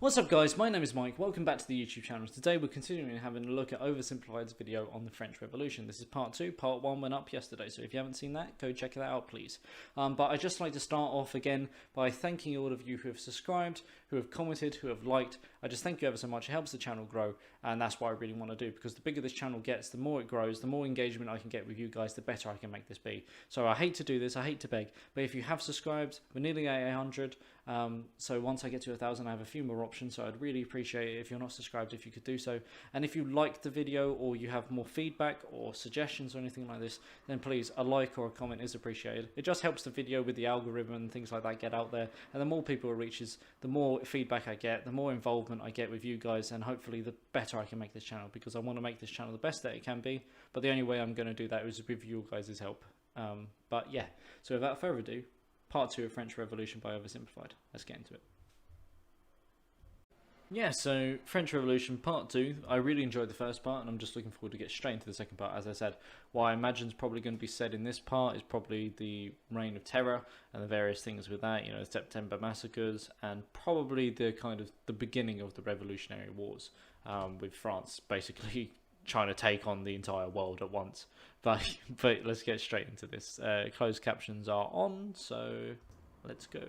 What's up guys, my name is Mike, welcome back to the YouTube channel. Today we're continuing having a look at OverSimplified's video on the French Revolution. This is part 2, part 1 went up yesterday, so if you haven't seen that, go check that out please. But I'd just like to start off again by thanking all of you who have subscribed, who have commented, who have liked. I just thank you ever so much, it helps the channel grow, and that's what I really want to do, because the bigger this channel gets, the more it grows, the more engagement I can get with you guys, the better I can make this be. So I hate to do this, I hate to beg, but if you have subscribed, we're nearly at 800, so once I get to 1,000 I have a few more options, so I'd really appreciate it if you're not subscribed if you could do so. And if you liked the video or you have more feedback or suggestions or anything like this, then please a like or a comment is appreciated. It just helps the video with the algorithm and things like that get out there, and the more people it reaches, the more feedback I get, the more involvement I get with you guys, and hopefully the better I can make this channel, because I want to make this channel the best that it can be, but the only way I'm going to do that is with you guys' help. But yeah, so without further ado, part 2 of French Revolution by OverSimplified. Let's get into it. Yeah, so French Revolution part 2, I really enjoyed the first part and I'm just looking forward to get straight into the second part. As I said, what I imagine is probably going to be said in this part is probably the Reign of Terror and the various things with that, you know, September massacres, and probably the kind of the beginning of the Revolutionary Wars, with France basically trying to take on the entire world at once. But let's get straight into this. Closed captions are on, so let's go.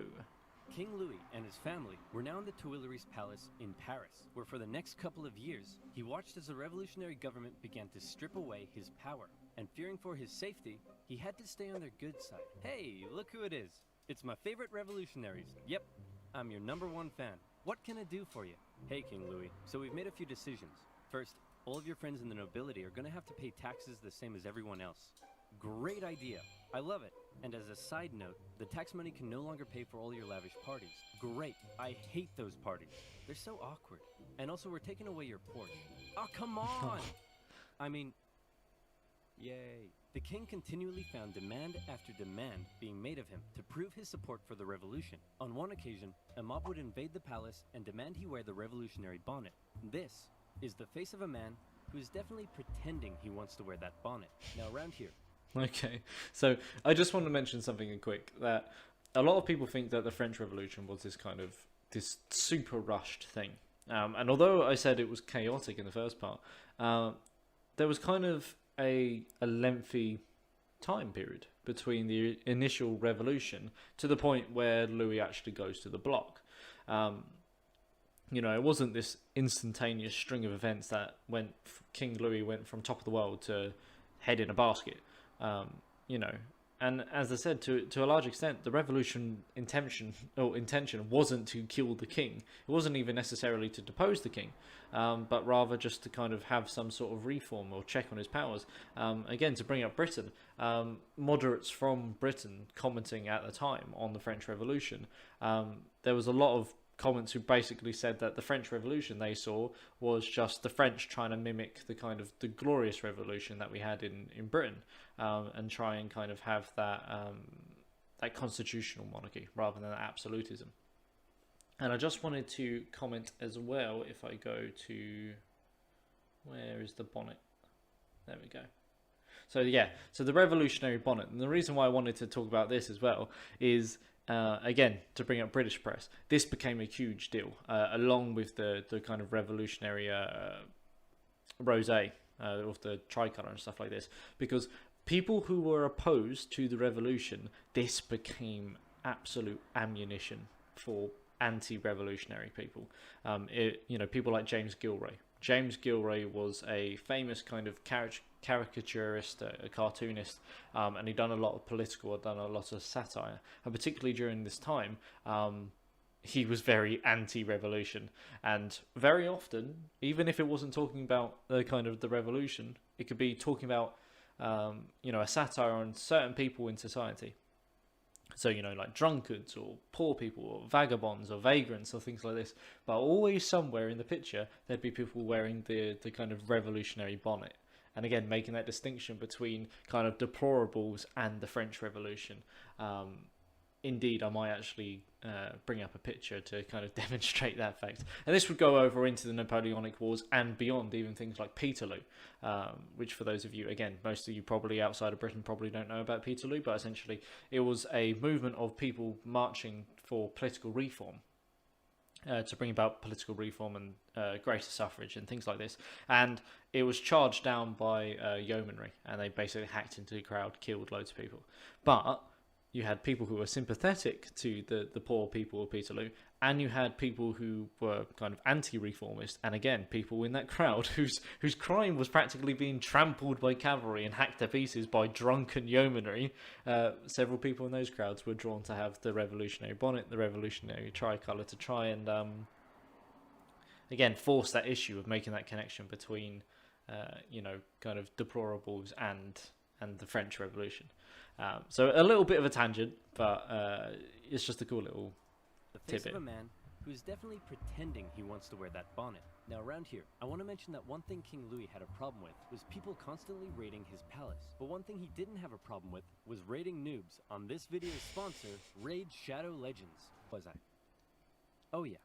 King Louis and his family were now in the Tuileries Palace in Paris, where for the next couple of years, he watched as the revolutionary government began to strip away his power. And fearing for his safety, he had to stay on their good side. Hey, look who it is. It's my favorite revolutionaries. Yep, I'm your #1 fan. What can I do for you? Hey, King Louis, so we've made a few decisions. First, all of your friends in the nobility are going to have to pay taxes the same as everyone else. Great idea. I love it. And as a side note, the tax money can no longer pay for all your lavish parties. Great. I hate those parties. They're so awkward. And also, we're taking away your Porsche. Oh, come on! I mean, yay. The king continually found demand after demand being made of him to prove his support for the revolution. On one occasion, a mob would invade the palace and demand he wear the revolutionary bonnet. This is the face of a man who is definitely pretending he wants to wear that bonnet. Now, around here. Okay, so I just want to mention something quick, that a lot of people think that the French Revolution was this super rushed thing. And although I said it was chaotic in the first part, there was kind of a lengthy time period between the initial revolution to the point where Louis actually goes to the block. You know, it wasn't this instantaneous string of events that King Louis went from top of the world to head in a basket. You know, and as I said, to a large extent, the revolution intention wasn't to kill the king. It wasn't even necessarily to depose the king, but rather just to kind of have some sort of reform or check on his powers. Again, to bring up Britain, moderates from Britain commenting at the time on the French Revolution, there was a lot of comments who basically said that the French Revolution they saw was just the French trying to mimic the kind of the glorious revolution that we had in Britain, and try and kind of have that that constitutional monarchy rather than absolutism. And I just wanted to comment as well, if I go to, where is the bonnet? There we go. So yeah, so the revolutionary bonnet, and the reason why I wanted to talk about this as well is, again, to bring up British press, this became a huge deal, along with the kind of revolutionary rosé, of the tricolour and stuff like this, because people who were opposed to the revolution, this became absolute ammunition for anti-revolutionary people. You know, people like James Gilroy. James Gilroy was a famous kind of caricaturist, a cartoonist, and he'd done a lot of done a lot of satire, and particularly during this time, he was very anti-revolution, and very often, even if it wasn't talking about the kind of the revolution, it could be talking about, you know, a satire on certain people in society. So, you know, like drunkards or poor people or vagabonds or vagrants or things like this. But always somewhere in the picture, there'd be people wearing the kind of revolutionary bonnet. And again, making that distinction between kind of deplorables and the French Revolution. Indeed, I might actually bring up a picture to kind of demonstrate that fact. And this would go over into the Napoleonic Wars and beyond, even things like Peterloo, which for those of you, again, most of you probably outside of Britain probably don't know about Peterloo, but essentially it was a movement of people marching for political reform. to bring about political reform and greater suffrage and things like this. And it was charged down by yeomanry, and they basically hacked into the crowd, killed loads of people. But you had people who were sympathetic to the poor people of Peterloo, and you had people who were kind of anti-reformist, and again, people in that crowd whose crime was practically being trampled by cavalry and hacked to pieces by drunken yeomanry. Several people in those crowds were drawn to have the revolutionary bonnet, the revolutionary tricolour, to try and again force that issue of making that connection between kind of deplorables and the French Revolution. So a little bit of a tangent, but it's just a cool little The face tidbit. of a man who is definitely pretending he wants to wear that bonnet. Now around here, I want to mention that one thing King Louis had a problem with was people constantly raiding his palace. But one thing he didn't have a problem with was raiding noobs on this video's sponsor, Raid Shadow Legends. Was I? Oh yeah.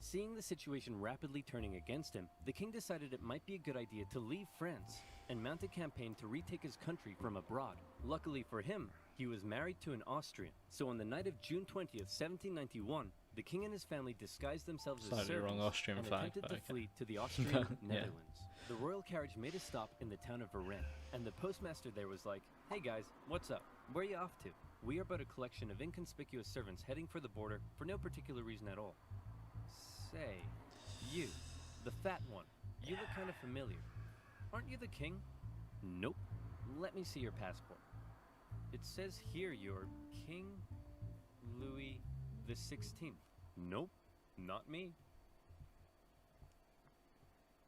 Seeing the situation rapidly turning against him, the king decided it might be a good idea to leave France and mount a campaign to retake his country from abroad. Luckily for him, he was married to an Austrian, so on the night of June 20th, 1791, the king and his family disguised themselves as Slightly servants wrong Austrian and flag, attempted but to okay. flee to the Austrian Netherlands. The royal carriage made a stop in the town of Varennes, and the postmaster there was like, "Hey guys, what's up? Where are you off to? We are but a collection of inconspicuous servants heading for the border for no particular reason at all." Say, you, the fat one, you look kind of familiar. Aren't you the king? Nope. Let me see your passport. It says here you're King Louis the 16th. Nope, not me.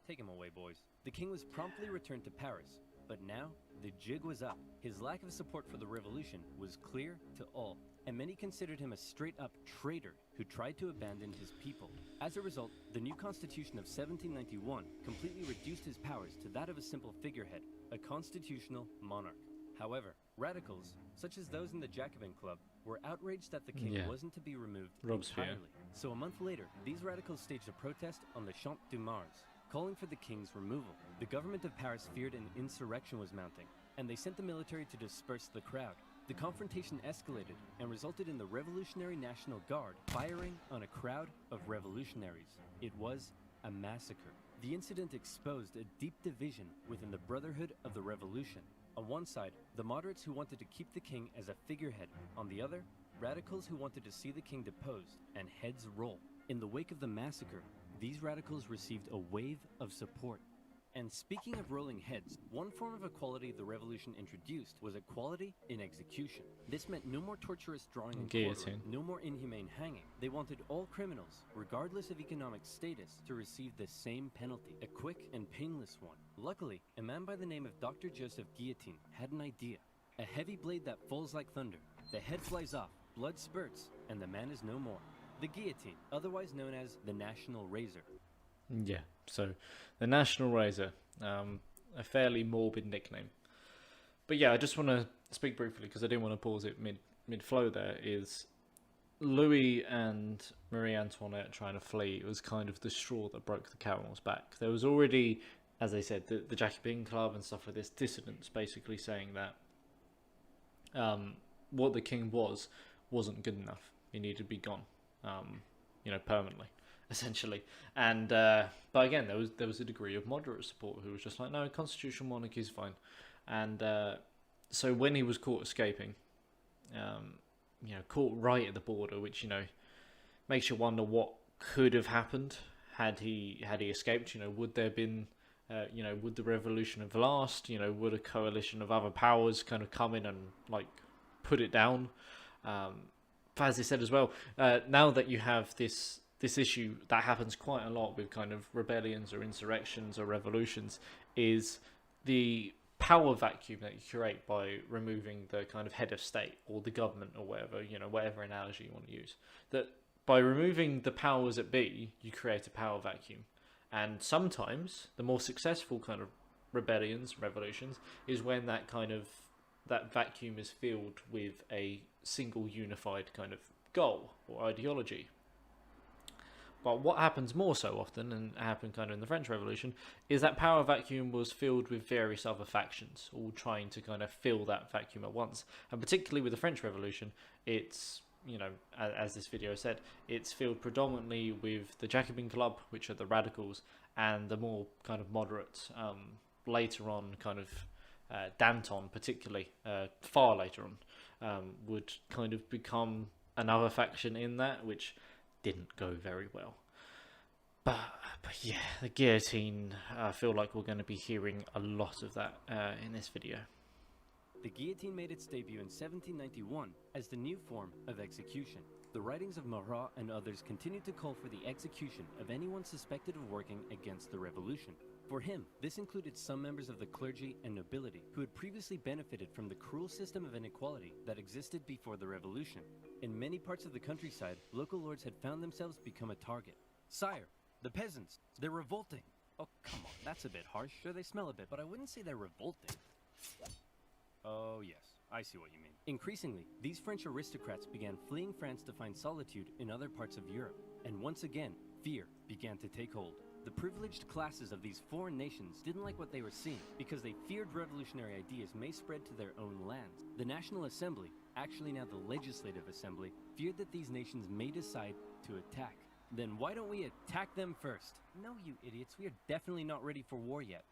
Take him away, boys. The king was promptly returned to Paris, but now the jig was up. His lack of support for the revolution was clear to all, and many considered him a straight-up traitor who tried to abandon his people. As a result, the new constitution of 1791 completely reduced his powers to that of a simple figurehead, a constitutional monarch. However, radicals, such as those in the Jacobin club, were outraged that the king wasn't to be removed Robespierre. entirely. So a month later, these radicals staged a protest on the Champ de Mars, calling for the king's removal. The government of Paris feared an insurrection was mounting, and they sent the military to disperse the crowd. The confrontation escalated and resulted in the Revolutionary National Guard firing on a crowd of revolutionaries. It was a massacre. The incident exposed a deep division within the Brotherhood of the Revolution. On one side, the moderates who wanted to keep the king as a figurehead. On the other, radicals who wanted to see the king deposed and heads roll. In the wake of the massacre, these radicals received a wave of support. And speaking of rolling heads, one form of equality the revolution introduced was equality in execution. This meant no more torturous drawing and Guillotine. quartering, no more inhumane hanging. They wanted all criminals, regardless of economic status, to receive the same penalty, a quick and painless one. Luckily, a man by the name of Dr. Joseph Guillotine had an idea. A heavy blade that falls like thunder. The head flies off, blood spurts, and the man is no more. The guillotine, otherwise known as the National Razor. Yeah, so the National Razor, a fairly morbid nickname. But yeah, I just want to speak briefly, because I didn't want to pause it mid-flow there, is Louis and Marie Antoinette trying to flee. It was kind of the straw that broke the camel's back. There was already, as I said, the Jacobin club and stuff like this, dissidents basically saying that what the king wasn't good enough. He needed to be gone, permanently, essentially. And but again, there was a degree of moderate support who was just like, no, constitutional monarchy is fine. And so when he was caught escaping, caught right at the border, which makes you wonder what could have happened had he escaped. Would there have been would the revolution have lasted? Would a coalition of other powers kind of come in and put it down? But as I said as well, now that you have this issue that happens quite a lot with kind of rebellions or insurrections or revolutions, is the power vacuum that you create by removing the kind of head of state or the government or whatever analogy you want to use. That by removing the powers that be, you create a power vacuum. And sometimes the more successful kind of rebellions, revolutions, is when that vacuum is filled with a single unified kind of goal or ideology. But what happens more so often, and happened kind of in the French Revolution, is that power vacuum was filled with various other factions, all trying to kind of fill that vacuum at once. And particularly with the French Revolution, it's as this video said, it's filled predominantly with the Jacobin club, which are the radicals, and the more kind of moderates. Later on, kind of Danton, particularly, far later on, would kind of become another faction in that, which didn't go very well. But yeah, the guillotine, I feel like we're going to be hearing a lot of that in this video. The guillotine made its debut in 1791 as the new form of execution. The writings of Marat and others continued to call for the execution of anyone suspected of working against the revolution. For him, this included some members of the clergy and nobility who had previously benefited from the cruel system of inequality that existed before the revolution. In many parts of the countryside, local lords had found themselves become a target. Sire, the peasants, they're revolting. Oh, come on, that's a bit harsh. Sure, they smell a bit, but I wouldn't say they're revolting. Oh, yes, I see what you mean. Increasingly, these French aristocrats began fleeing France to find solitude in other parts of Europe. And once again, fear began to take hold. The privileged classes of these foreign nations didn't like what they were seeing because they feared revolutionary ideas may spread to their own lands. The National Assembly, actually now the Legislative Assembly, feared that these nations may decide to attack. Then why don't we attack them first? No, you idiots, we are definitely not ready for war yet.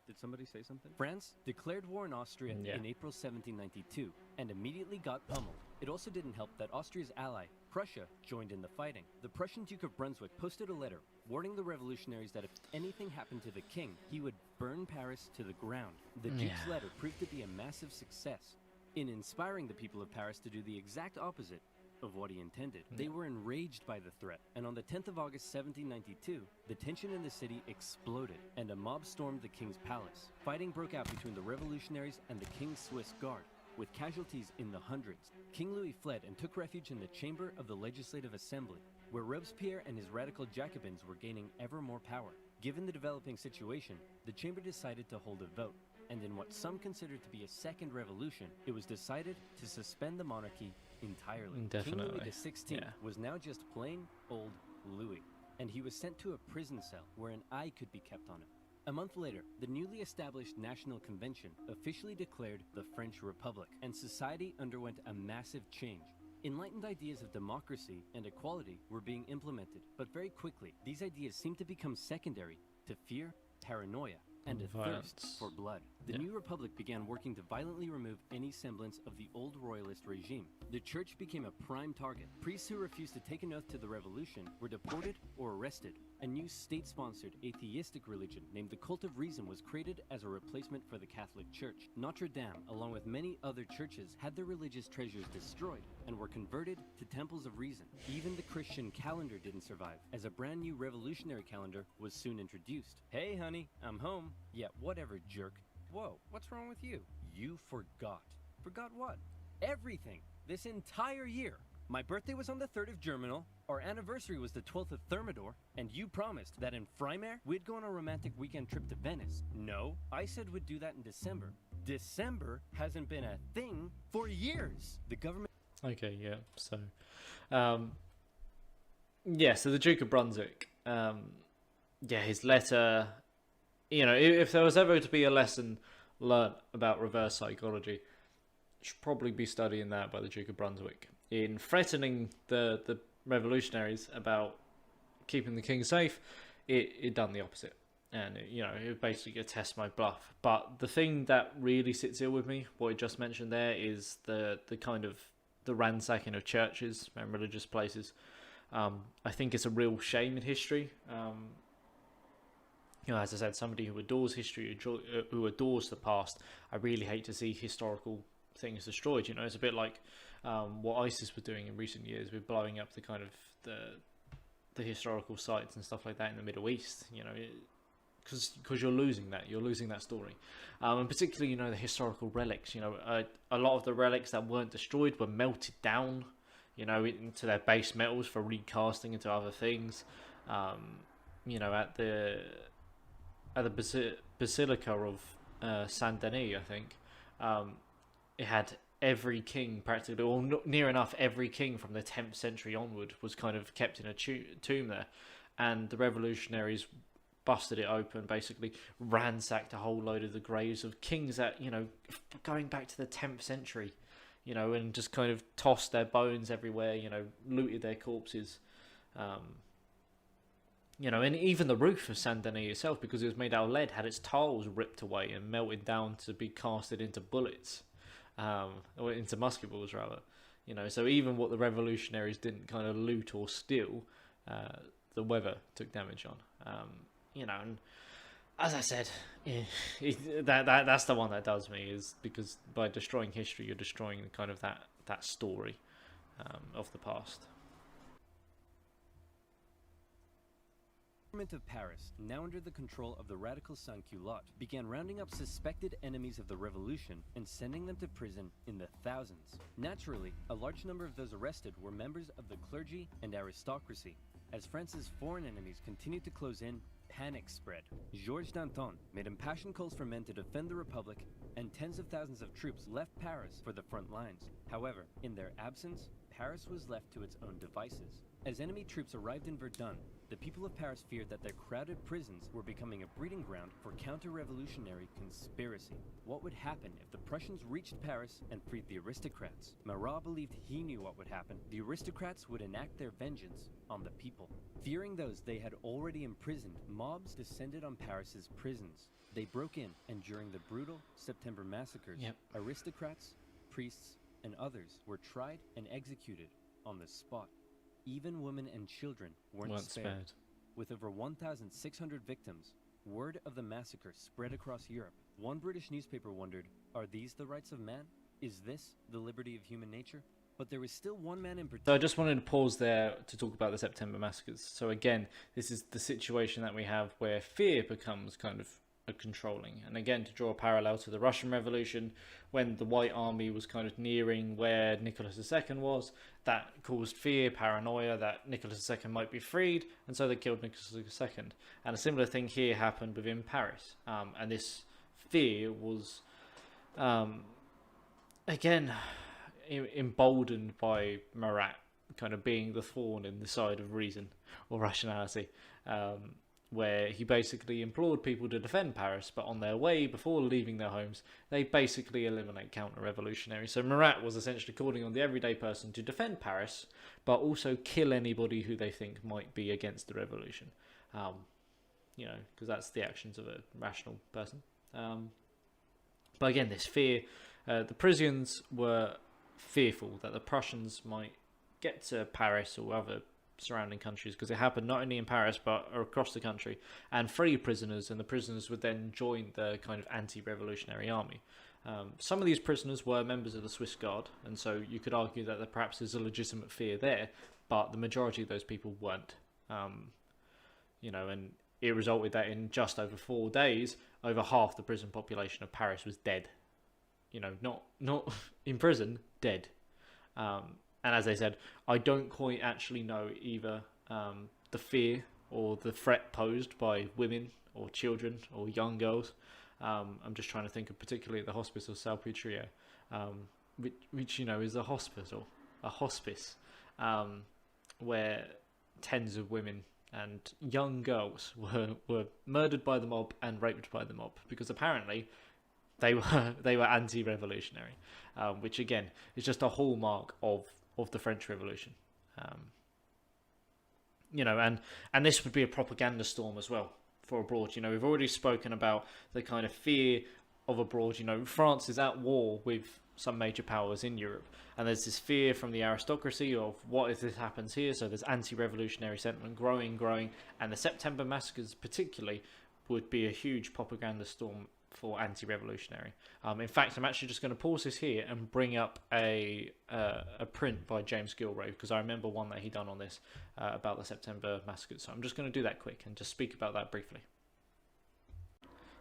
Did somebody say something? France declared war on Austria in April 1792 and immediately got pummeled. It also didn't help that Austria's ally, Prussia, joined in the fighting. The Prussian Duke of Brunswick posted a letter warning the revolutionaries that if anything happened to the king, he would burn Paris to the ground. The Duke's letter proved to be a massive success in inspiring the people of Paris to do the exact opposite of what he intended. They were enraged by the threat, and on the 10th of August 1792, the tension in the city exploded, and a mob stormed the king's palace. Fighting broke out between the revolutionaries and the king's Swiss guard, with casualties in the hundreds. King Louis fled and took refuge in the chamber of the Legislative Assembly, where Robespierre and his radical Jacobins were gaining ever more power. Given the developing situation, the chamber decided to hold a vote, and in what some considered to be a second revolution, it was decided to suspend the monarchy entirely. Definitely. King Louis XVI was now just plain old Louis, and he was sent to a prison cell where an eye could be kept on him. A month later, the newly established National Convention officially declared the French Republic, and society underwent a massive change. Enlightened ideas of democracy and equality were being implemented, but very quickly, these ideas seemed to become secondary to fear, paranoia, and a thirst for blood. The new republic began working to violently remove any semblance of the old royalist regime. The church became a prime target. Priests who refused to take an oath to the revolution were deported or arrested. A new state-sponsored atheistic religion named the Cult of Reason was created as a replacement for the Catholic Church. Notre Dame, along with many other churches, had their religious treasures destroyed and were converted to temples of reason. Even the Christian calendar didn't survive, as a brand new revolutionary calendar was soon introduced. Hey honey, I'm home. Yeah, whatever, jerk. Whoa, what's wrong with you? You forgot. Forgot what? Everything. This entire year. My birthday was on the 3rd of Germinal, our anniversary was the 12th of Thermidor, and you promised that in Freimaer, we'd go on a romantic weekend trip to Venice. No, I said we'd do that in December. December hasn't been a thing for years. The government... Okay, yeah, so... so the Duke of Brunswick, his letter... You know, if there was ever to be a lesson learnt about reverse psychology, should probably be studying that by the Duke of Brunswick. In threatening the revolutionaries about keeping the king safe, it done the opposite. And, it basically test my bluff. But the thing that really sits ill with me, what I just mentioned there, is the kind of the ransacking of churches and religious places. I think it's a real shame in history. As I said, somebody who adores history, who adores the past, I really hate to see historical things destroyed. It's a bit like what ISIS were doing in recent years with blowing up the kind of the historical sites and stuff like that in the Middle East. Because you're losing that story, and particularly the historical relics. A lot of the relics that weren't destroyed were melted down, into their base metals for recasting into other things. At the Basilica of Saint Denis, I think, it had every king practically, or near enough every king from the 10th century onward was kind of kept in a tomb there, and the revolutionaries busted it open, basically ransacked a whole load of the graves of kings that, going back to the 10th century. you know, and just kind of tossed their bones everywhere, you know, looted their corpses. You know, and even the roof of Saint Denis itself, because it was made out of lead, had its tiles ripped away and melted down to be casted into bullets, or into musket balls rather. You know, so even what the revolutionaries didn't kind of loot or steal, the weather took damage on. You know, and as I said, that's the one that does me, is because by destroying history, you're destroying kind of that story of the past. The government of Paris, now under the control of the radical sans-culottes, began rounding up suspected enemies of the revolution and sending them to prison in the thousands. Naturally, a large number of those arrested were members of the clergy and aristocracy. As France's foreign enemies continued to close in, panic spread. Georges Danton made impassioned calls for men to defend the Republic, and tens of thousands of troops left Paris for the front lines. However, in their absence, Paris was left to its own devices. As enemy troops arrived in Verdun, the people of Paris feared that their crowded prisons were becoming a breeding ground for counter-revolutionary conspiracy. What would happen if the Prussians reached Paris and freed the aristocrats? Marat believed he knew what would happen. The aristocrats would enact their vengeance on the people. Fearing those they had already imprisoned, mobs descended on Paris's prisons. They broke in, and during the brutal September massacres, aristocrats, priests, and others were tried and executed on the spot. Even women and children weren't spared. With over 1,600 victims, word of the massacre spread across Europe. One British newspaper wondered, are these the rights of man? Is this the liberty of human nature? But there was still one man in particular. So I just wanted to pause there to talk about the September massacres. So again, this is the situation that we have where fear becomes kind of a controlling. And again, to draw a parallel to the Russian Revolution, when the White Army was kind of nearing where Nicholas II was, that caused fear, paranoia that Nicholas II might be freed, and so they killed Nicholas II. And a similar thing here happened within Paris. And this fear was, again, emboldened by Marat kind of being the thorn in the side of reason or rationality, where he basically implored people to defend Paris, but on their way, before leaving their homes, they basically eliminate counter-revolutionaries. So Marat was essentially calling on the everyday person to defend Paris, but also kill anybody who they think might be against the revolution. You know, because that's the actions of a rational person. But again, this fear, the Parisians were fearful that the Prussians might get to Paris or other surrounding countries, because it happened not only in Paris but across the country, and free prisoners, and the prisoners would then join the kind of anti-revolutionary army. Some of these prisoners were members of the Swiss Guard, and so you could argue that there perhaps is a legitimate fear there, but the majority of those people weren't. You know, and it resulted that in just over 4 days, over half the prison population of Paris was dead. You know, not in prison, dead. And as I said, I don't quite actually know either the fear or the threat posed by women or children or young girls. I'm just trying to think of particularly the hospice of Salpêtrière, which you know is a hospital, where tens of women and young girls were murdered by the mob and raped by the mob, because apparently they were anti-revolutionary, which again is just a hallmark of the French Revolution. You know, and this would be a propaganda storm as well for abroad. You know, we've already spoken about the kind of fear of abroad. You know, France is at war with some major powers in Europe, and there's this fear from the aristocracy of what if this happens here. So there's anti-revolutionary sentiment growing, and the September massacres particularly would be a huge propaganda storm for anti-revolutionary. In fact, I'm actually just going to pause this here and bring up a print by James Gilroy, because I remember one that he done on this about the September massacres. So I'm just going to do that quick and just speak about that briefly.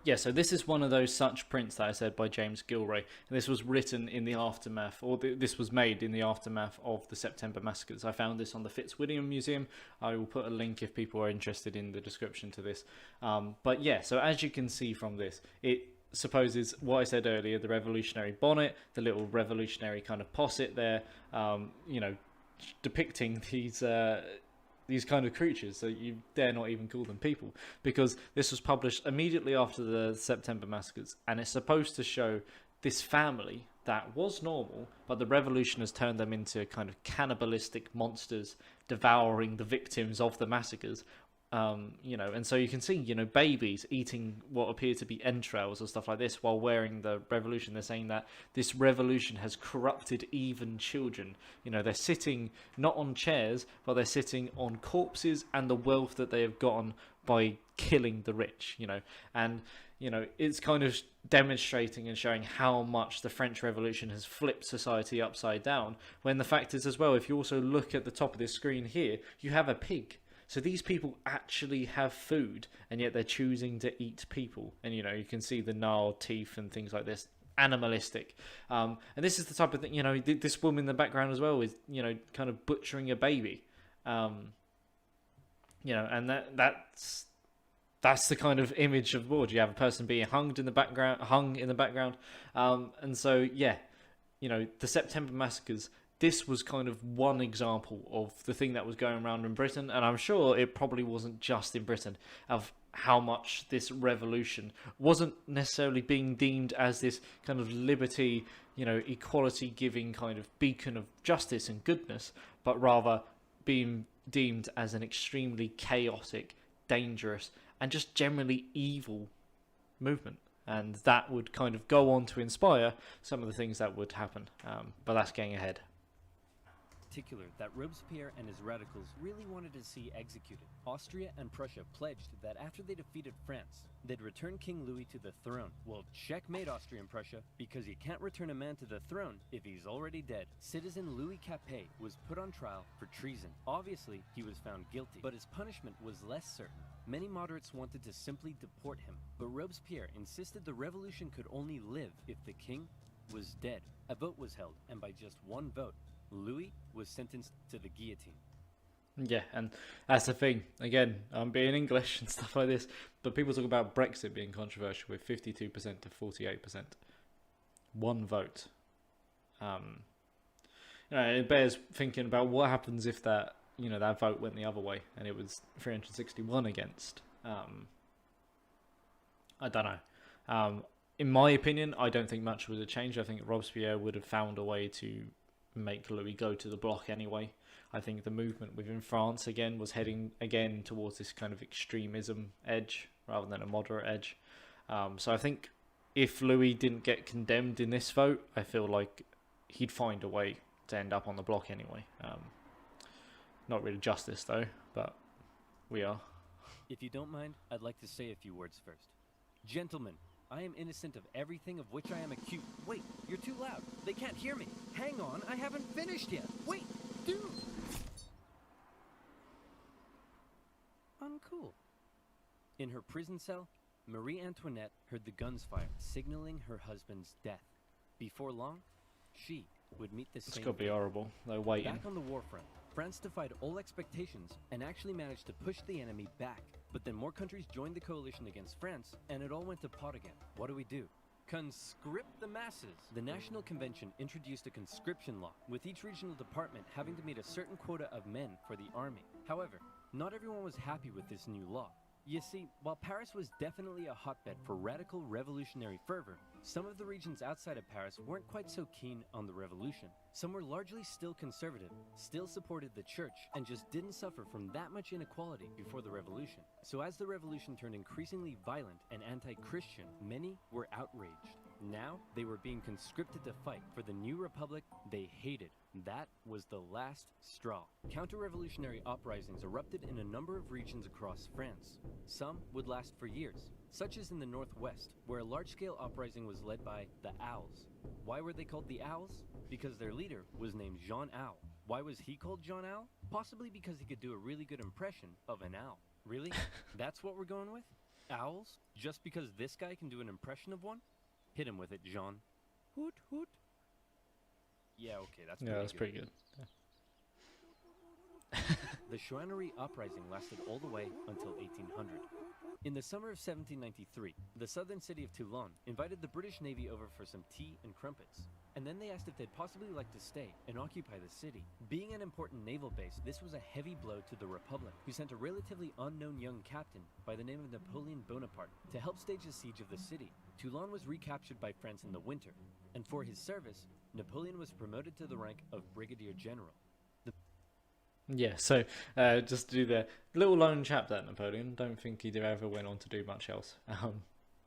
Yeah, so this is one of those such prints that I said by James Gilroy, and this was written in the aftermath, or this was made in the aftermath of the September massacres. I found this on the Fitzwilliam Museum. I will put a link if people are interested in the description to this. But yeah, so as you can see from this, it supposes what I said earlier, the revolutionary bonnet, the little revolutionary kind of posset there, you know, depicting these kind of creatures, so you dare not even call them people, because this was published immediately after the September massacres, and it's supposed to show this family that was normal, but the revolution has turned them into kind of cannibalistic monsters, devouring the victims of the massacres. And so you can see, babies eating what appear to be entrails or stuff like this while wearing the revolution. They're saying that this revolution has corrupted even children. They're sitting not on chairs, but they're sitting on corpses and the wealth that they have gotten by killing the rich, and it's kind of demonstrating and showing how much the French Revolution has flipped society upside down, when the fact is as well, if you also look at the top of this screen here, you have a pig. So these people actually have food, and yet they're choosing to eat people. And, you can see the gnarled teeth and things like this. Animalistic. And this is the type of thing, this woman in the background as well is, kind of butchering a baby. And that's the kind of image of war. You have a person being hung in the background. And so, the September massacres, this was kind of one example of the thing that was going around in Britain, and I'm sure it probably wasn't just in Britain, of how much this revolution wasn't necessarily being deemed as this kind of liberty, equality-giving kind of beacon of justice and goodness, but rather being deemed as an extremely chaotic, dangerous, and just generally evil movement. And that would kind of go on to inspire some of the things that would happen. But that's getting ahead. Particular that Robespierre and his radicals really wanted to see executed. Austria and Prussia pledged that after they defeated France, they'd return King Louis to the throne. Well, checkmate Austria and Prussia, because you can't return a man to the throne if he's already dead. Citizen Louis Capet was put on trial for treason. Obviously, he was found guilty, but his punishment was less certain. Many moderates wanted to simply deport him, but Robespierre insisted the revolution could only live if the king was dead. A vote was held, and by just one vote, Louis was sentenced to the guillotine. Yeah, and that's the thing. Again, I'm being English and stuff like this, but people talk about Brexit being controversial with 52% to 48%. One vote. It bears thinking about what happens if that vote went the other way and it was 361 against. I don't know. In my opinion, I don't think much would have changed. I think Robespierre would have found a way to make Louis go to the block anyway. I think the movement within France again was heading again towards this kind of extremism edge rather than a moderate edge. So I think if Louis didn't get condemned in this vote, I feel like he'd find a way to end up on the block anyway. Not really justice though, but we are. If you don't mind, I'd like to say a few words first. Gentlemen, I am innocent of everything of which I am accused. Wait, you're too loud. They can't hear me. Hang on, I haven't finished yet. Wait, dude. Uncool. In her prison cell, Marie Antoinette heard the guns fire, signaling her husband's death. Before long, she would meet the same. It's got to be horrible. They're waiting. Back on the war front, France defied all expectations and actually managed to push the enemy back. But then more countries joined the coalition against France, and it all went to pot again. What do? Conscript the masses. The National Convention introduced a conscription law, with each regional department having to meet a certain quota of men for the army. However, not everyone was happy with this new law. You see, while Paris was definitely a hotbed for radical revolutionary fervor, some of the regions outside of Paris weren't quite so keen on the revolution. Some were largely still conservative, still supported the church, and just didn't suffer from that much inequality before the revolution. So as the revolution turned increasingly violent and anti-Christian, many were outraged. Now, they were being conscripted to fight for the new republic they hated. That was the last straw. Counter-revolutionary uprisings erupted in a number of regions across France. Some would last for years, such as in the northwest, where a large-scale uprising was led by the Owls. Why were they called the Owls? Because their leader was named Jean Owl. Why was he called Jean Owl? Possibly because he could do a really good impression of an owl. Really? That's what we're going with? Owls? Just because this guy can do an impression of one? Hit him with it, Jean. Hoot, hoot. Yeah, okay, that's pretty good. The Chouannerie uprising lasted all the way until 1800. In the summer of 1793, the southern city of Toulon invited the British Navy over for some tea and crumpets. and then they asked if they'd possibly like to stay and occupy the city. Being an important naval base, this was a heavy blow to the Republic, who sent a relatively unknown young captain by the name of Napoleon Bonaparte to help stage the siege of the city. Toulon was recaptured by France in the winter, and for his service, Napoleon was promoted to the rank of Brigadier General. Yeah, so just to do the little lone chap, that Napoleon. Don't think he ever went on to do much else.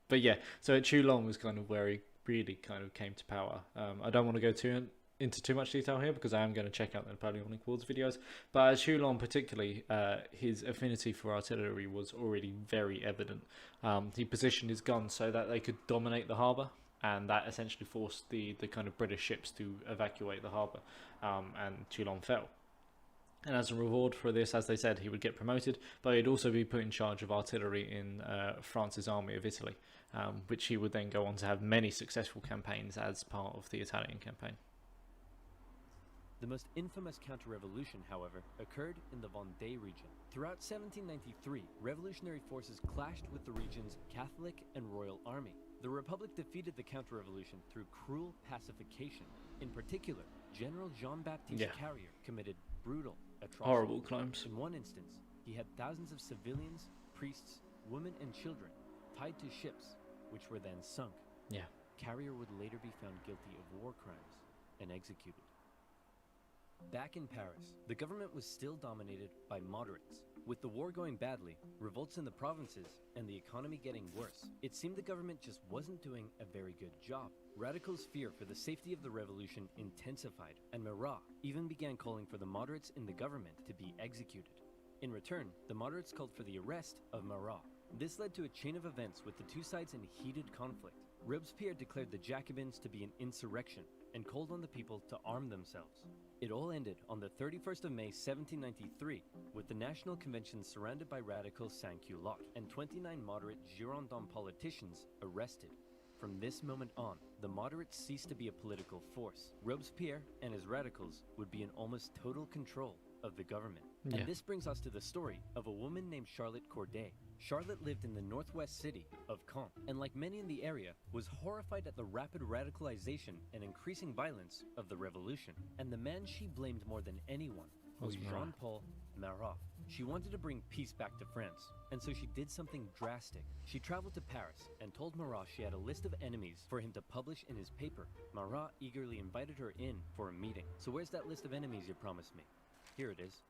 But yeah, so at Toulon was kind of where he really kind of came to power. I don't want to go into too much detail here because I am going to check out the Napoleonic Wars videos. But at Toulon particularly, his affinity for artillery was already very evident. He positioned his guns so that they could dominate the harbour, and that essentially forced the kind of British ships to evacuate the harbour, and Toulon fell. And as a reward for this, as they said, he would get promoted, but he'd also be put in charge of artillery in France's army of Italy, which he would then go on to have many successful campaigns as part of the Italian campaign. The most infamous counter-revolution, however, occurred in the Vendée region. Throughout 1793, revolutionary forces clashed with the region's Catholic and Royal Army. The Republic defeated the counter-revolution through cruel pacification. In particular, General Jean-Baptiste Carrier committed brutal atrocities. Horrible crimes. In one instance, he had thousands of civilians, priests, women and children tied to ships, which were then sunk. Yeah. Carrier would later be found guilty of war crimes and executed. Back in Paris, the government was still dominated by moderates. With the war going badly, revolts in the provinces, and the economy getting worse, it seemed the government just wasn't doing a very good job. Radicals' fear for the safety of the revolution intensified, and Marat even began calling for the moderates in the government to be executed. In return, the moderates called for the arrest of Marat. This led to a chain of events with the two sides in heated conflict. Robespierre declared the Jacobins to be an insurrection and called on the people to arm themselves. It all ended on the 31st of May 1793 with the National Convention surrounded by radical sans-culottes and 29 moderate Girondin politicians arrested. From this moment on, the moderates ceased to be a political force. Robespierre and his radicals would be in almost total control of the government. Yeah. And this brings us to the story of a woman named Charlotte Corday. Charlotte lived in the northwest city of Caen, and like many in the area, was horrified at the rapid radicalization and increasing violence of the revolution. And the man she blamed more than anyone was Jean-Paul Marat. She wanted to bring peace back to France, and so she did something drastic. She traveled to Paris and told Marat she had a list of enemies for him to publish in his paper. Marat eagerly invited her in for a meeting. So where's that list of enemies you promised me? Here it is.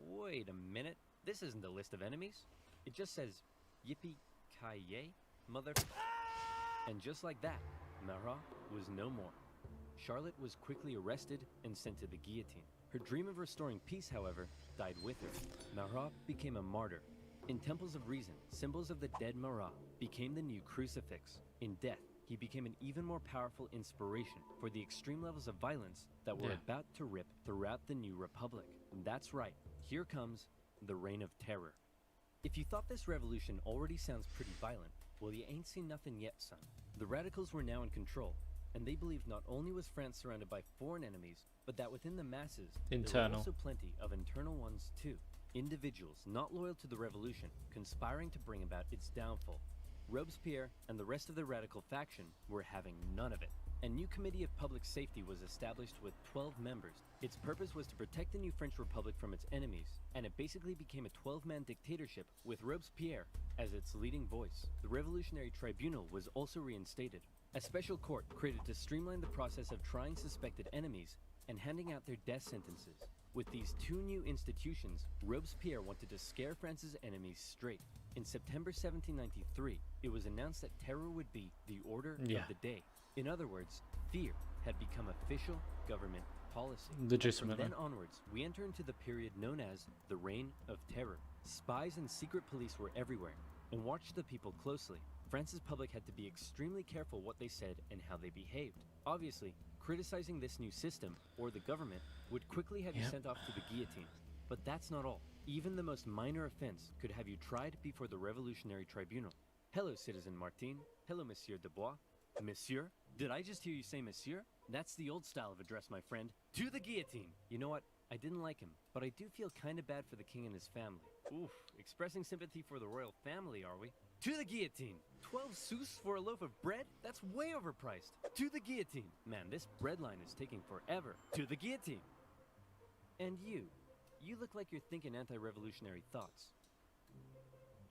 Wait a minute, this isn't a list of enemies. It just says, yippee-ki-yay, mother... And just like that, Marat was no more. Charlotte was quickly arrested and sent to the guillotine. Her dream of restoring peace, however, died with her. Marat became a martyr. In temples of reason, symbols of the dead Marat became the new crucifix. In death, he became an even more powerful inspiration for the extreme levels of violence that were about to rip throughout the new republic. And that's right, here comes the Reign of Terror. If you thought this revolution already sounds pretty violent, well, you ain't seen nothing yet, son. The radicals were now in control, and they believed not only was France surrounded by foreign enemies, but that within the masses, there were also plenty of internal ones too. Individuals not loyal to the revolution, conspiring to bring about its downfall. Robespierre and the rest of the radical faction were having none of it. A new committee of public safety was established with 12 members. Its purpose was to protect the new French Republic from its enemies, and it basically became a 12-man dictatorship with Robespierre as its leading voice. The Revolutionary Tribunal was also reinstated, a special court created to streamline the process of trying suspected enemies and handing out their death sentences. With these two new institutions, Robespierre wanted to scare France's enemies straight. In September 1793, it was announced that terror would be the order of the day. In other words, fear had become official government policy. Legitimately. From then onwards, we enter into the period known as the Reign of Terror. Spies and secret police were everywhere and watched the people closely. France's public had to be extremely careful what they said and how they behaved. Obviously, criticizing this new system, or the government, would quickly have you sent off to the guillotine. But that's not all. Even the most minor offense could have you tried before the Revolutionary Tribunal. Hello, Citizen Martin. Hello, Monsieur Dubois. Monsieur? Did I just hear you say Monsieur? That's the old style of address, my friend. To the guillotine! You know what? I didn't like him, but I do feel kinda bad for the king and his family. Oof, expressing sympathy for the royal family, are we? To the guillotine! 12 sous for a loaf of bread? That's way overpriced. To the guillotine! Man, this bread line is taking forever. To the guillotine! And you look like you're thinking anti-revolutionary thoughts.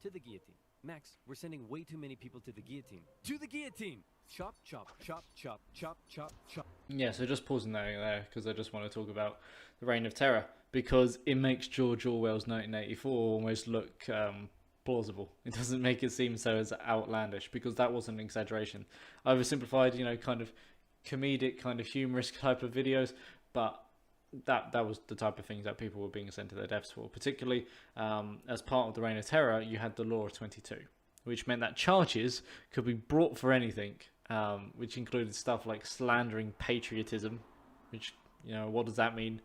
To the guillotine. Max, we're sending way too many people to the guillotine. To the guillotine! Chop, chop, chop, chop, chop, chop, chop. Yeah, so just pausing there because I just want to talk about the Reign of Terror, because it makes George Orwell's 1984 almost look plausible. It doesn't make it seem so as outlandish, because that wasn't an exaggeration. Oversimplified, kind of comedic, kind of humorous type of videos, but that was the type of things that people were being sent to their deaths for. Particularly as part of the Reign of Terror, you had the Law of 22, which meant that charges could be brought for anything, which included stuff like slandering patriotism, which, what does that mean?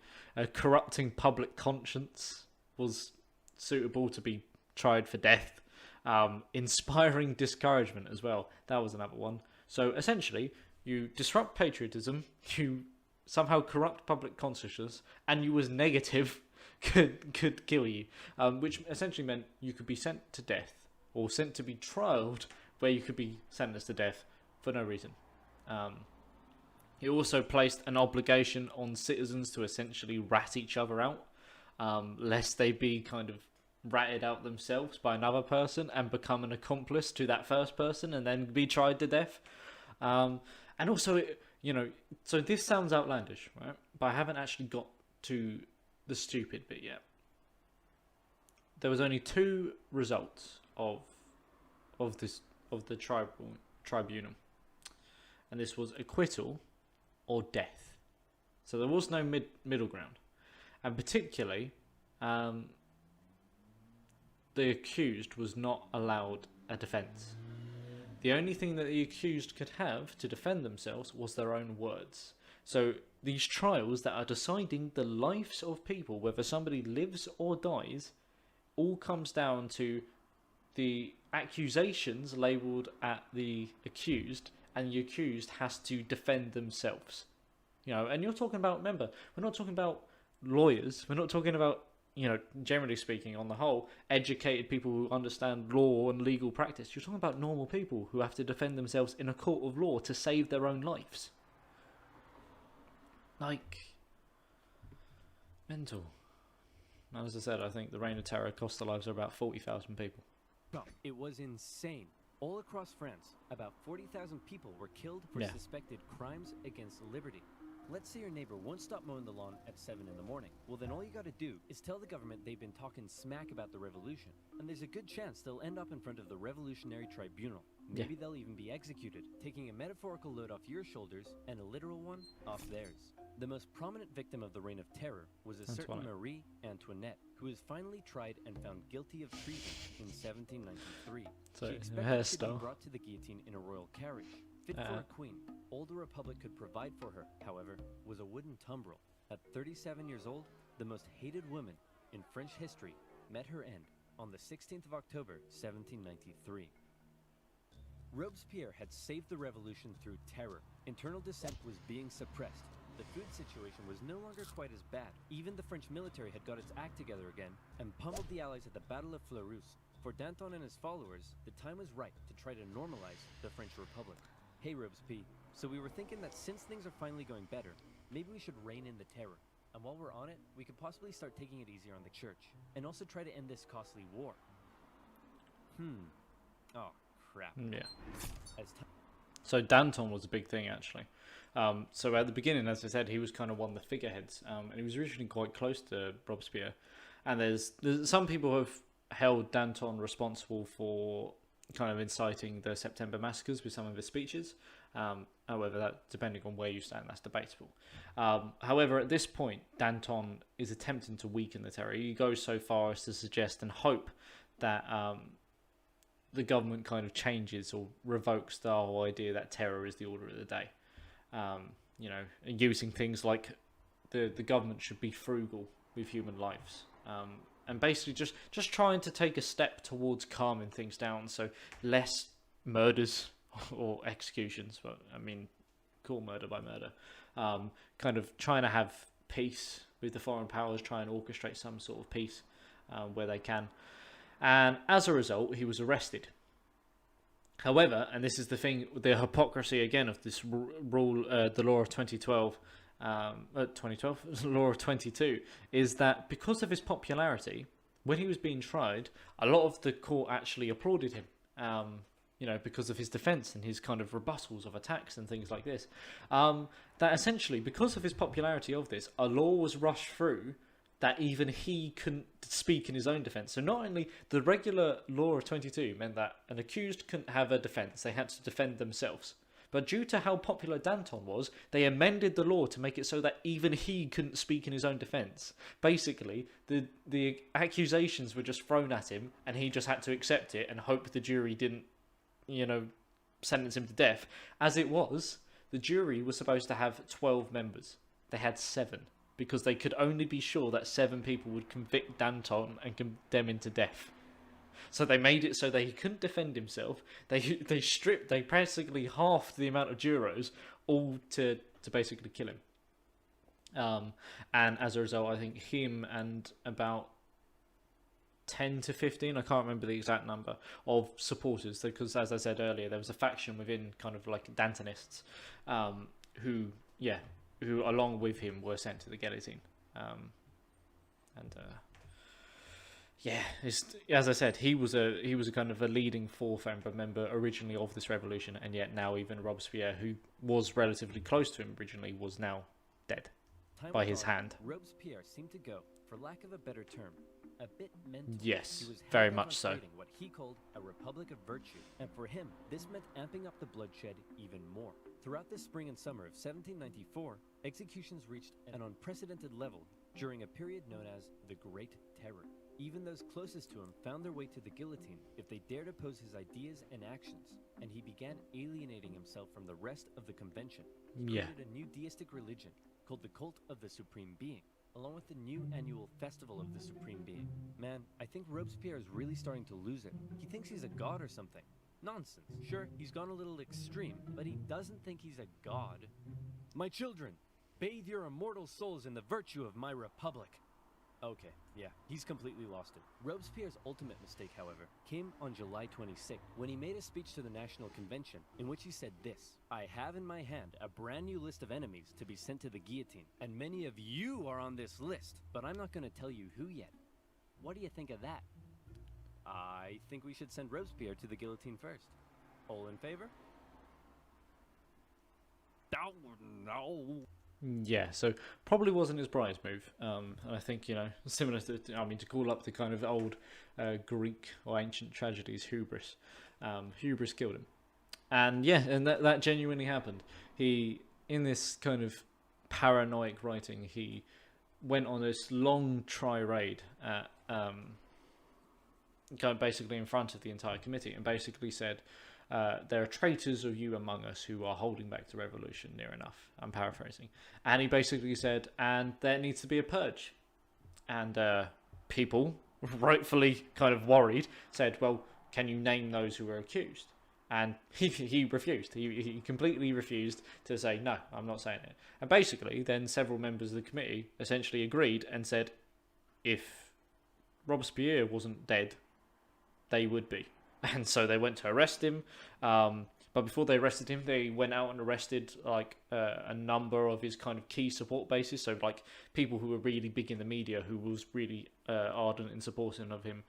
Corrupting public conscience was suitable to be tried for death. Inspiring discouragement as well, that was another one. So essentially, you disrupt patriotism, you somehow corrupt public consciousness, and you was negative could kill you, which essentially meant you could be sent to death, or sent to be trialed, where you could be sentenced to death for no reason. It also placed an obligation on citizens to essentially rat each other out, lest they be kind of ratted out themselves by another person and become an accomplice to that first person and then be tried to death. And also, so this sounds outlandish, right? But I haven't actually got to the stupid bit yet. There was only two results of the tribunal, and this was acquittal or death. So there was no middle ground, and particularly, the accused was not allowed a defence. The only thing that the accused could have to defend themselves was their own words. So these trials that are deciding the lives of people, whether somebody lives or dies, all comes down to the accusations labelled at the accused, and the accused has to defend themselves. And you're talking about, remember, we're not talking about lawyers, we're not talking about, generally speaking, on the whole, educated people who understand law and legal practice. You're talking about normal people who have to defend themselves in a court of law to save their own lives. Mental. And as I said, I think the Reign of Terror cost the lives of about 40,000 people. It was insane. All across France, about 40,000 people were killed for suspected crimes against liberty. Let's say your neighbor won't stop mowing the lawn at 7 in the morning. Well, then all you gotta do is tell the government they've been talking smack about the revolution, and there's a good chance they'll end up in front of the Revolutionary Tribunal. Maybe they'll even be executed, taking a metaphorical load off your shoulders and a literal one off theirs. The most prominent victim of the Reign of Terror was a certain Marie Antoinette, who was finally tried and found guilty of treason in 1793. So, she expected to be brought to the guillotine in a royal carriage, fit for a queen. All the Republic could provide for her, however, was a wooden tumbril. At 37 years old, the most hated woman in French history met her end on the 16th of October, 1793. Robespierre had saved the revolution through terror. Internal dissent was being suppressed. The food situation was no longer quite as bad. Even the French military had got its act together again and pummeled the Allies at the Battle of Fleurus. For Danton and his followers, the time was right to try to normalize the French Republic. Hey Robespierre, so we were thinking that since things are finally going better, maybe we should rein in the terror. And while we're on it, we could possibly start taking it easier on the church. And also try to end this costly war. Oh, crap. Yeah. So Danton was a big thing, actually. So at the beginning, as I said, he was kind of one of the figureheads, and he was originally quite close to Robespierre. And there's some people who have held Danton responsible for kind of inciting the September massacres with some of his speeches. However, that, depending on where you stand, that's debatable. However, at this point, Danton is attempting to weaken the terror. He goes so far as to suggest and hope that the government kind of changes or revokes the whole idea that terror is the order of the day. Using things like the government should be frugal with human lives. And basically just trying to take a step towards calming things down, so less murders or executions, but I mean, call murder by murder. Kind of trying to have peace with the foreign powers, try and orchestrate some sort of peace where they can. And as a result, he was arrested. However, and this is the thing, the hypocrisy again of this rule, the law of 2012, 2012, law of 22, is that because of his popularity, when he was being tried, a lot of the court actually applauded him, because of his defense and his kind of rebuttals of attacks and things like this. That essentially, because of his popularity of this, a law was rushed through that even he couldn't speak in his own defense. So not only the regular law of 22 meant that an accused couldn't have a defense, they had to defend themselves. But due to how popular Danton was, they amended the law to make it so that even he couldn't speak in his own defense. Basically, the accusations were just thrown at him, and he just had to accept it and hope the jury didn't, sentence him to death. As it was, the jury was supposed to have 12 members. They had 7. Because they could only be sure that 7 people would convict Danton and condemn him to death. So they made it so that he couldn't defend himself. They basically halved the amount of jurors, all to basically kill him. And as a result, I think him and about 10 to 15, I can't remember the exact number, of supporters, because as I said earlier, there was a faction within kind of like Dantonists, who along with him were sent to the guillotine. As I said, he was a kind of a leading member originally of this revolution, and yet now even Robespierre, who was relatively close to him originally, was now dead by his hand. Robespierre seemed to go, for lack of a better term, a bit mental. Yes, he was very much so. What he called a republic of virtue, and for him, this meant amping up the bloodshed even more. Throughout the spring and summer of 1794, executions reached an unprecedented level during a period known as the Great Terror. Even those closest to him found their way to the guillotine if they dared oppose his ideas and actions, and he began alienating himself from the rest of the convention. He created a new deistic religion called the Cult of the Supreme Being, along with the new annual Festival of the Supreme Being. Man, I think Robespierre is really starting to lose it. He thinks he's a god or something. Nonsense. Sure, he's gone a little extreme, but he doesn't think he's a god. My children, bathe your immortal souls in the virtue of my republic. Okay, yeah, he's completely lost it. Robespierre's ultimate mistake, however, came on July 26th, when he made a speech to the National Convention, in which he said this: I have in my hand a brand new list of enemies to be sent to the guillotine, and many of you are on this list, but I'm not going to tell you who yet. What do you think of that? I think we should send Robespierre to the guillotine first. All in favor? No. Yeah, so probably wasn't his brightest move. And I think, similar to, to call up the kind of old Greek or ancient tragedies, hubris. Hubris killed him. And that genuinely happened. He, in this kind of paranoid writing, he went on this long tirade at, basically in front of the entire committee, and basically said, there are traitors of you among us who are holding back the revolution near enough. I'm paraphrasing. And he basically said, and there needs to be a purge. And people, rightfully kind of worried, said, well, can you name those who were accused? And he refused. He completely refused to say, no, I'm not saying it. And basically, then several members of the committee essentially agreed and said, if Robespierre wasn't dead, they would be. And so they went to arrest him. But before they arrested him, they went out and arrested a number of his kind of key support bases. So like people who were really big in the media, who was really ardent in supporting of him.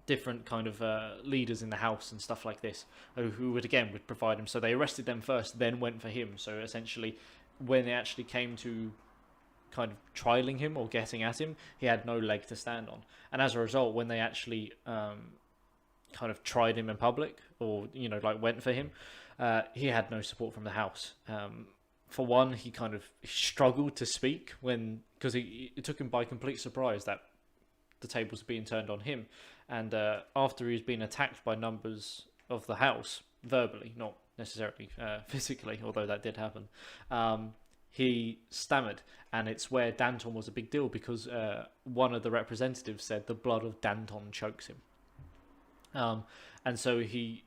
Different kind of leaders in the house and stuff like this, who would provide him. So they arrested them first, then went for him. So essentially, when it actually came to kind of trialing him or getting at him, he had no leg to stand on. And as a result, when they actually kind of tried him in public, or went for him, he had no support from the house. For one, he struggled to speak because it took him by complete surprise that the tables were being turned on him. And after he's been attacked by numbers of the house verbally, not necessarily physically, although that did happen, he stammered. And it's where Danton was a big deal, because one of the representatives said the blood of Danton chokes him. And so he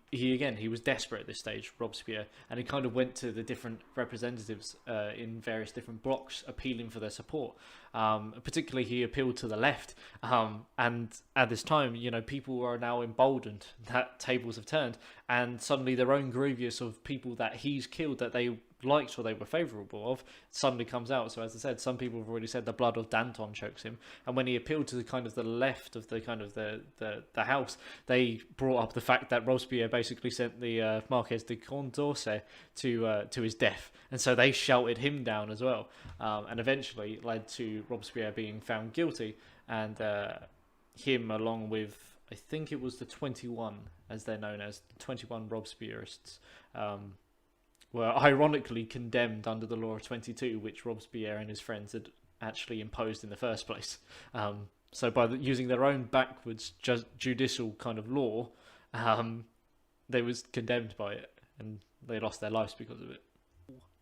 was desperate at this stage, Robespierre, and he kind of went to the different representatives in various different blocks, appealing for their support. Particularly, he appealed to the left, and at this time, people are now emboldened that tables have turned, and suddenly their own grievous of people that he's killed that they liked or they were favourable of suddenly comes out. So as I said, some people have already said the blood of Danton chokes him, and when he appealed to the kind of the left of the kind of the house, they brought up the fact that Robespierre basically sent the Marquis de Condorcet to his death, and so they shouted him down as well, and eventually led to Robespierre being found guilty, and him along with, I think it was the 21, as they're known as, the 21 Robespierrists, were ironically condemned under the law of 22, which Robespierre and his friends had actually imposed in the first place. So by using their own backwards judicial kind of law, they was condemned by it, and they lost their lives because of it.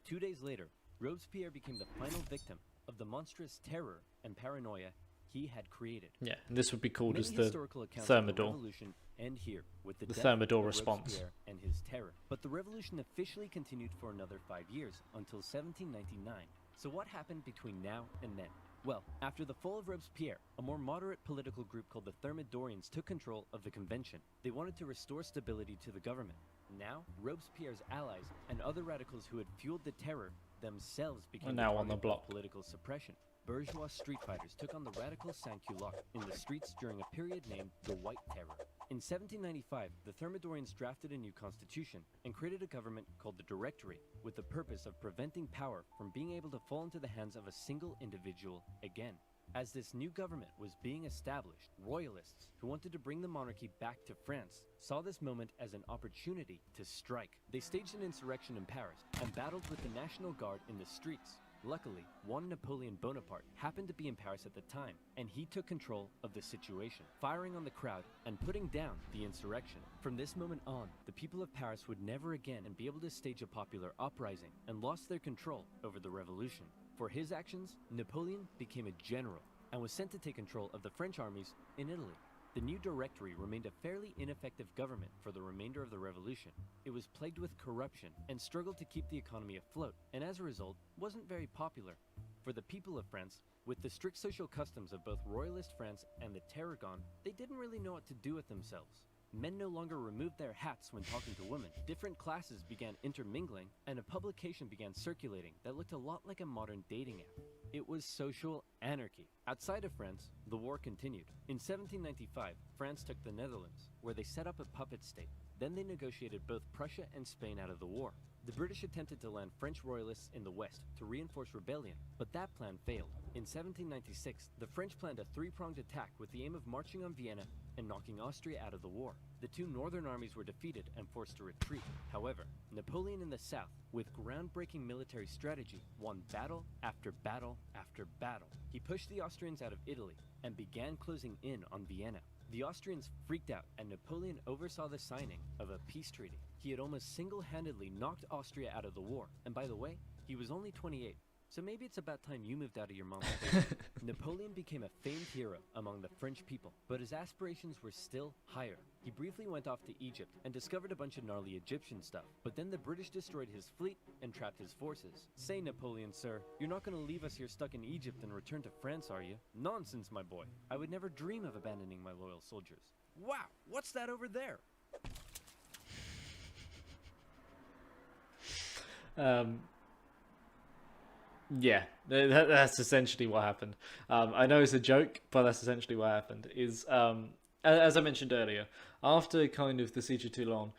2 days later, Robespierre became the final victim of the monstrous terror and paranoia he had created. Yeah, and this would be called Many as the historical accounts of Thermidor. the revolution end here with the death Thermidor of response. Robespierre and his terror. But the revolution officially continued for another 5 years, until 1799. So what happened between now and then? Well, after the fall of Robespierre, a more moderate political group called the Thermidorians took control of the convention. They wanted to restore stability to the government. Now, Robespierre's allies and other radicals who had fueled the terror themselves became now the on the target block. of political suppression. Bourgeois street fighters took on the radical sans-culottes in the streets during a period named the White Terror. In 1795, the Thermidorians drafted a new constitution and created a government called the Directory, with the purpose of preventing power from being able to fall into the hands of a single individual again. As this new government was being established, royalists who wanted to bring the monarchy back to France saw this moment as an opportunity to strike. They staged an insurrection in Paris and battled with the National Guard in the streets. Luckily, one Napoleon Bonaparte happened to be in Paris at the time, and he took control of the situation, firing on the crowd and putting down the insurrection. From this moment on, the people of Paris would never again be able to stage a popular uprising and lost their control over the revolution. For his actions, Napoleon became a general and was sent to take control of the French armies in Italy. The new Directory remained a fairly ineffective government for the remainder of the revolution. It was plagued with corruption and struggled to keep the economy afloat, and as a result, wasn't very popular. For the people of France, with the strict social customs of both royalist France and the terror gone, they didn't really know what to do with themselves. Men no longer removed their hats when talking to women. Different classes began intermingling, and a publication began circulating that looked a lot like a modern dating app. It was social anarchy. Outside of France, the war continued. In 1795, France took the Netherlands, where they set up a puppet state. Then they negotiated both Prussia and Spain out of the war. The British attempted to land French royalists in the west to reinforce rebellion, but that plan failed. In 1796, the French planned a three-pronged attack with the aim of marching on Vienna and knocking Austria out of the war. The two northern armies were defeated and forced to retreat. However, Napoleon in the south, with groundbreaking military strategy, won battle after battle after battle. He pushed the Austrians out of Italy and began closing in on Vienna. The Austrians freaked out, and Napoleon oversaw the signing of a peace treaty. He had almost single-handedly knocked Austria out of the war, and by the way, he was only 28. So maybe it's about time you moved out of your mom's basement. Napoleon became a famed hero among the French people, but his aspirations were still higher. He briefly went off to Egypt and discovered a bunch of gnarly Egyptian stuff, but then the British destroyed his fleet and trapped his forces. Say, Napoleon, sir, you're not going to leave us here stuck in Egypt and return to France, are you? Nonsense, my boy. I would never dream of abandoning my loyal soldiers. Wow, what's that over there? Yeah, that's essentially what happened. I know it's a joke, but that's essentially what happened. As I mentioned earlier, after kind of the Siege of Toulon,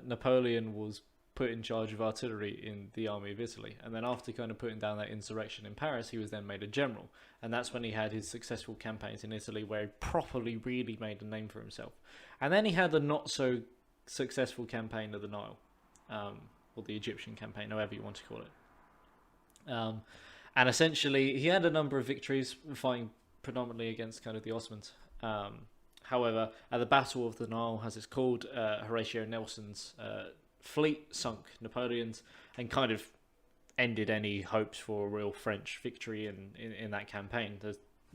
Napoleon was put in charge of artillery in the army of Italy, and then after kind of putting down that insurrection in Paris, he was then made a general, and that's when he had his successful campaigns in Italy, where he properly really made a name for himself. And then he had a not so successful campaign of the Nile, or the Egyptian campaign, however you want to call it. And essentially, he had a number of victories, fighting predominantly against kind of the Ottomans. However, at the Battle of the Nile, as it's called, Horatio Nelson's fleet sunk Napoleon's and kind of ended any hopes for a real French victory in that campaign.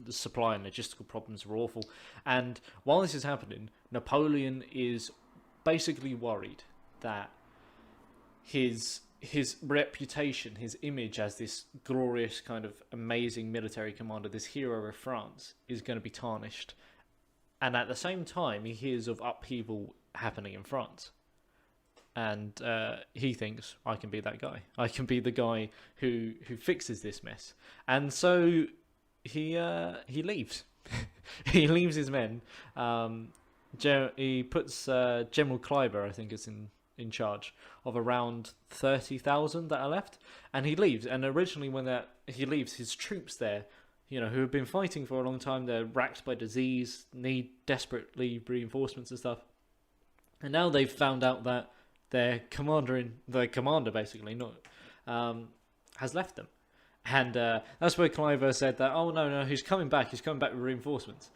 the supply and logistical problems were awful. And while this is happening, Napoleon is basically worried that his reputation, his image as this glorious kind of amazing military commander, this hero of France, is going to be tarnished. And at the same time, he hears of upheaval happening in France. And he thinks, I can be that guy. I can be the guy who fixes this mess. And so he leaves. He leaves his men. He puts General Kleiber, I think, is in charge of around 30,000 that are left, and he leaves. And originally, when he leaves, his troops there, who have been fighting for a long time, they're racked by disease, need desperately reinforcements and stuff. And now they've found out that their commander basically has left them, and that's where Kleiber said that, oh no, he's coming back with reinforcements.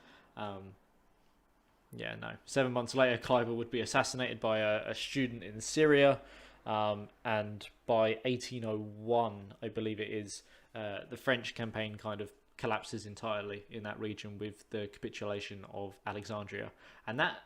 7 months later, Kleiber would be assassinated by a student in Syria, and by 1801, I believe it is, the French campaign kind of collapses entirely in that region with the capitulation of Alexandria. And that,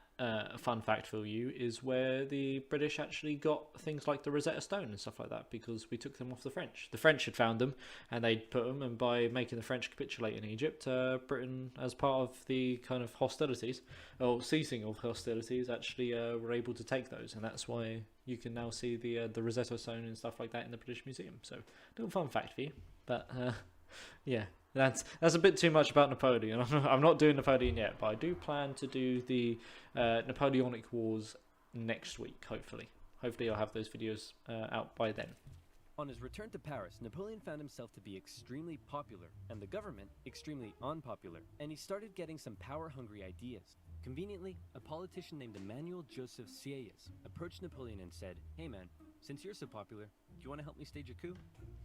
fun fact for you, is where the British actually got things like the Rosetta Stone and stuff like that, because we took them off the French. The French had found them, and they'd put them, and by making the French capitulate in Egypt, Britain, as part of the kind of hostilities, or ceasing of hostilities, actually were able to take those, and that's why you can now see the Rosetta Stone and stuff like that in the British Museum. So, little fun fact for you, but yeah. That's a bit too much about Napoleon. I'm not doing Napoleon yet, but I do plan to do the Napoleonic Wars next week, hopefully. Hopefully I'll have those videos out by then. On his return to Paris, Napoleon found himself to be extremely popular, and the government extremely unpopular, and he started getting some power-hungry ideas. Conveniently, a politician named Emmanuel Joseph Sieyès approached Napoleon and said, "Hey man, since you're so popular, do you want to help me stage a coup?"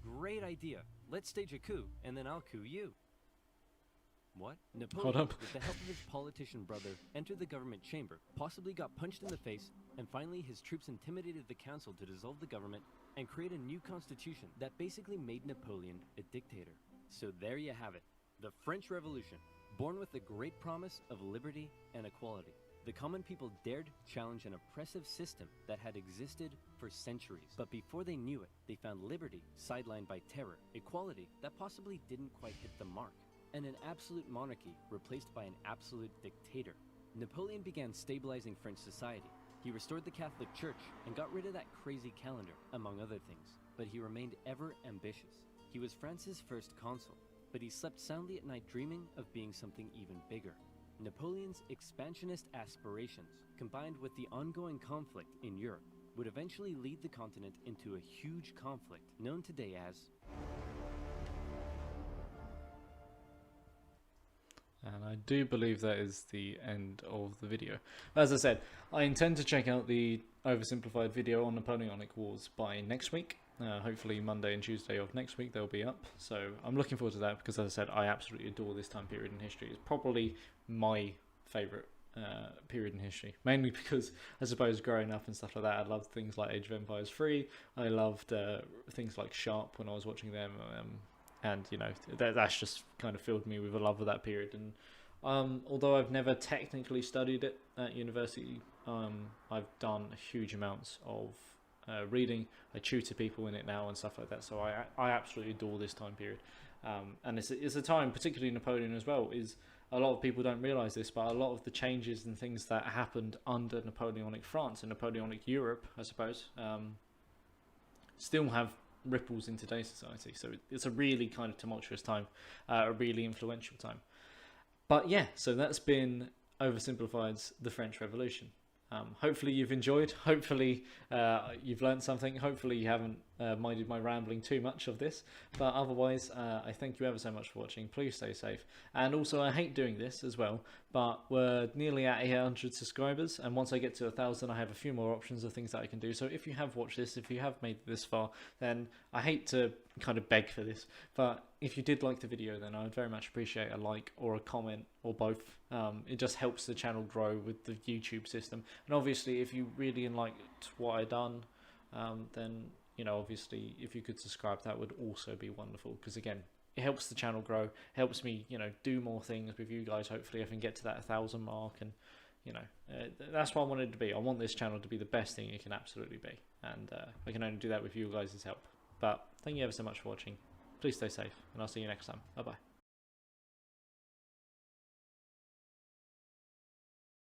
"Great idea. Let's stage a coup, and then I'll coup you." What? Napoleon, with the help of his politician brother, entered the government chamber, possibly got punched in the face, and finally his troops intimidated the council to dissolve the government and create a new constitution that basically made Napoleon a dictator. So there you have it. The French Revolution, born with the great promise of liberty and equality. The common people dared challenge an oppressive system that had existed for centuries. But before they knew it, they found liberty sidelined by terror, equality that possibly didn't quite hit the mark, and an absolute monarchy replaced by an absolute dictator. Napoleon began stabilizing French society. He restored the Catholic Church and got rid of that crazy calendar, among other things. But he remained ever ambitious. He was France's first consul, but he slept soundly at night dreaming of being something even bigger. Napoleon's expansionist aspirations, combined with the ongoing conflict in Europe, would eventually lead the continent into a huge conflict known today as... And I do believe that is the end of the video. As I said, I intend to check out the oversimplified video on Napoleonic Wars by next week. Hopefully Monday and Tuesday of next week they'll be up. So I'm looking forward to that because, as I said, I absolutely adore this time period in history. It's probably my favourite period in history. Mainly because, I suppose, growing up and stuff like that, I loved things like Age of Empires 3. I loved things like Sharp when I was watching them. And, that's just kind of filled me with a love of that period. And although I've never technically studied it at university, I've done huge amounts of reading. I tutor people in it now and stuff like that. So I absolutely adore this time period. And it's a time, particularly Napoleon as well, is a lot of people don't realise this, but a lot of the changes and things that happened under Napoleonic France and Napoleonic Europe, I suppose, still have ripples in today's society. So it's a really kind of tumultuous time, a really influential time. But yeah, so that's been Oversimplified's The French Revolution. Hopefully you've enjoyed. Hopefully you've learned something. Hopefully you haven't minded my rambling too much of this. But otherwise, I thank you ever so much for watching. Please stay safe. And also, I hate doing this as well, but we're nearly at 800 subscribers. And once I get to 1,000, I have a few more options of things that I can do. So if you have watched this, if you have made it this far, then I hate to kind of beg for this. But if you did like the video, then I would very much appreciate a like or a comment or both. It just helps the channel grow with the YouTube system. And obviously, if you really liked what I done, then obviously if you could subscribe, that would also be wonderful, because again, it helps the channel grow, helps me, you know, do more things with you guys. Hopefully I can get to that 1,000 mark, and you know, that's what I wanted to be. I want this channel to be the best thing it can absolutely be, and I can only do that with you guys' help. But thank you ever so much for watching. Please stay safe, and I'll see you next time. Bye bye.